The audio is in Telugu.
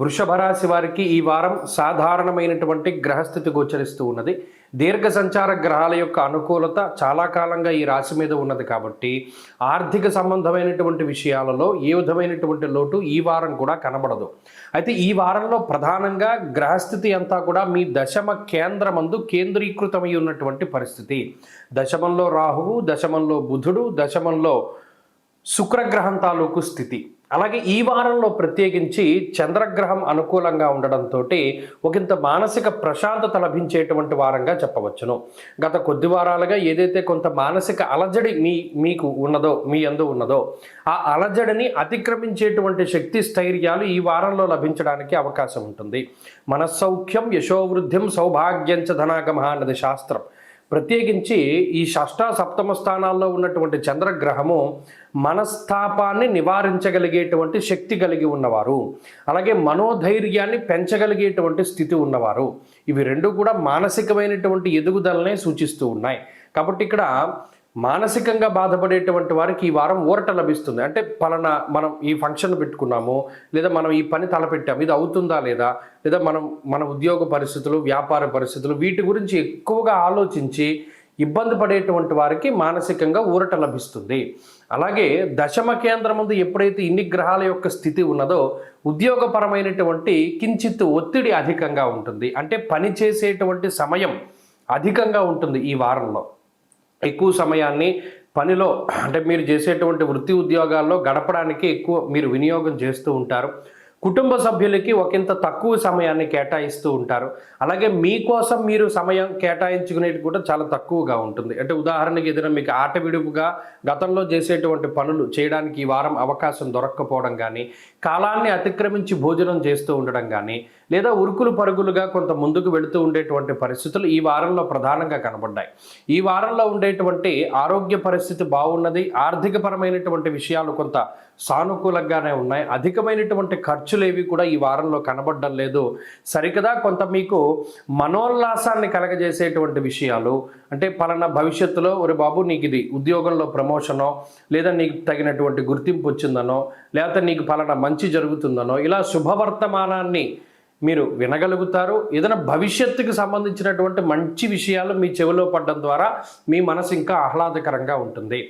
వృషభ రాశి వారికి ఈ వారం సాధారణమైనటువంటి గ్రహస్థితి గోచరిస్తూ ఉన్నది. దీర్ఘ సంచార గ్రహాల యొక్క అనుకూలత చాలా కాలంగా ఈ రాశి మీద ఉన్నది కాబట్టి ఆర్థిక సంబంధమైనటువంటి విషయాలలో ఏ విధమైనటువంటి లోటు ఈ వారం కూడా కనబడదు. అయితే ఈ వారంలో ప్రధానంగా గ్రహస్థితి అంతా కూడా మీ దశమ కేంద్రమందు కేంద్రీకృతమై ఉన్నటువంటి పరిస్థితి. దశమంలో రాహువు, దశమంలో బుధుడు, దశమంలో శుక్రగ్రహం తాలూకు స్థితి. అలాగే ఈ వారంలో ప్రత్యేకించి చంద్రగ్రహం అనుకూలంగా ఉండడంతో ఒకంత మానసిక ప్రశాంతత లభించేటువంటి వారంగా చెప్పవచ్చును. గత కొద్ది వారాలుగా ఏదైతే కొంత మానసిక అలజడి మీకు ఉన్నదో, మీ యందు ఉన్నదో, ఆ అలజడిని అతిక్రమించేటువంటి శక్తి స్థైర్యాలు ఈ వారంలో లభించడానికి అవకాశం ఉంటుంది. మనస్సౌఖ్యం యశోవృద్ధిం సౌభాగ్యంచ ధనాగమ అన్నది శాస్త్రం. ప్రత్యేకించి ఈ షష్ఠ సప్తమ స్థానాల్లో ఉన్నటువంటి చంద్రగ్రహము మనస్తాపాన్ని నివారించగలిగేటువంటి శక్తి కలిగి ఉన్నవారు, అలాగే మనోధైర్యాన్ని పెంచగలిగేటువంటి స్థితి ఉన్నవారు. ఇవి రెండు కూడా మానసికమైనటువంటి ఎదుగుదలనే సూచిస్తూ ఉన్నాయి. కాబట్టి ఇక్కడ మానసికంగా బాధపడేటువంటి వారికి ఈ వారం ఊరట లభిస్తుంది. అంటే పలానా మనం ఈ ఫంక్షన్ పెట్టుకున్నాము, లేదా మనం ఈ పని తలపెట్టాము, ఇది అవుతుందా లేదా, లేదా మన ఉద్యోగ పరిస్థితులు, వ్యాపార పరిస్థితులు, వీటి గురించి ఎక్కువగా ఆలోచించి ఇబ్బంది పడేటువంటి వారికి మానసికంగా ఊరట లభిస్తుంది. అలాగే దశమ కేంద్రం ముందు ఎప్పుడైతే ఇన్ని గ్రహాల యొక్క స్థితి ఉన్నదో ఉద్యోగపరమైనటువంటి కించిత్ ఒత్తిడి అధికంగా ఉంటుంది. అంటే పని చేసేటువంటి సమయం అధికంగా ఉంటుంది. ఈ వారంలో ఎక్కువ సమయాన్ని పనిలో, అంటే మీరు చేసేటువంటి వృత్తి ఉద్యోగాల్లో గడపడానికి ఎక్కువ మీరు వినియోగం చేస్తూ ఉంటారు. కుటుంబ సభ్యులకి ఒకంత తక్కువ సమయాన్ని కేటాయిస్తూ ఉంటారు. అలాగే మీకోసం మీరు సమయం కేటాయించుకునేది కూడా చాలా తక్కువగా ఉంటుంది. అంటే ఉదాహరణకి ఏదైనా మీకు ఆట విడుపుగా గతంలో చేసేటువంటి పనులు చేయడానికి ఈ వారం అవకాశం దొరక్కపోవడం కానీ, కాలాన్ని అతిక్రమించి భోజనం చేస్తూ ఉండడం కానీ, లేదా ఉరుకులు పరుగులుగా కొంత ముందుకు వెళుతూ ఉండేటువంటి పరిస్థితులు ఈ వారంలో ప్రధానంగా కనబడ్డాయి. ఈ వారంలో ఉండేటువంటి ఆరోగ్య పరిస్థితి బాగున్నది. ఆర్థికపరమైనటువంటి విషయాలు కొంత సానుకూలంగానే ఉన్నాయి. అధికమైనటువంటి ఖర్చులేవి కూడా ఈ వారంలో కనబడడం లేదు. సరికదా కొంత మీకు మనోల్లాసాన్ని కలగజేసేటువంటి విషయాలు, అంటే పలానా భవిష్యత్తులో ఒరే బాబు నీకు ఇది ఉద్యోగంలో ప్రమోషనో, లేదా నీకు తగినటువంటి గుర్తింపు వచ్చిందనో, లేకపోతే నీకు పలానా మంచి జరుగుతుందనో, ఇలా శుభవర్తమానాన్ని మీరు వినగలుగుతారు. ఏదైనా భవిష్యత్తుకు సంబంధించినటువంటి మంచి విషయాలు మీ చెవిలో పడడం ద్వారా మీ మనసు ఇంకా ఆహ్లాదకరంగా ఉంటుంది.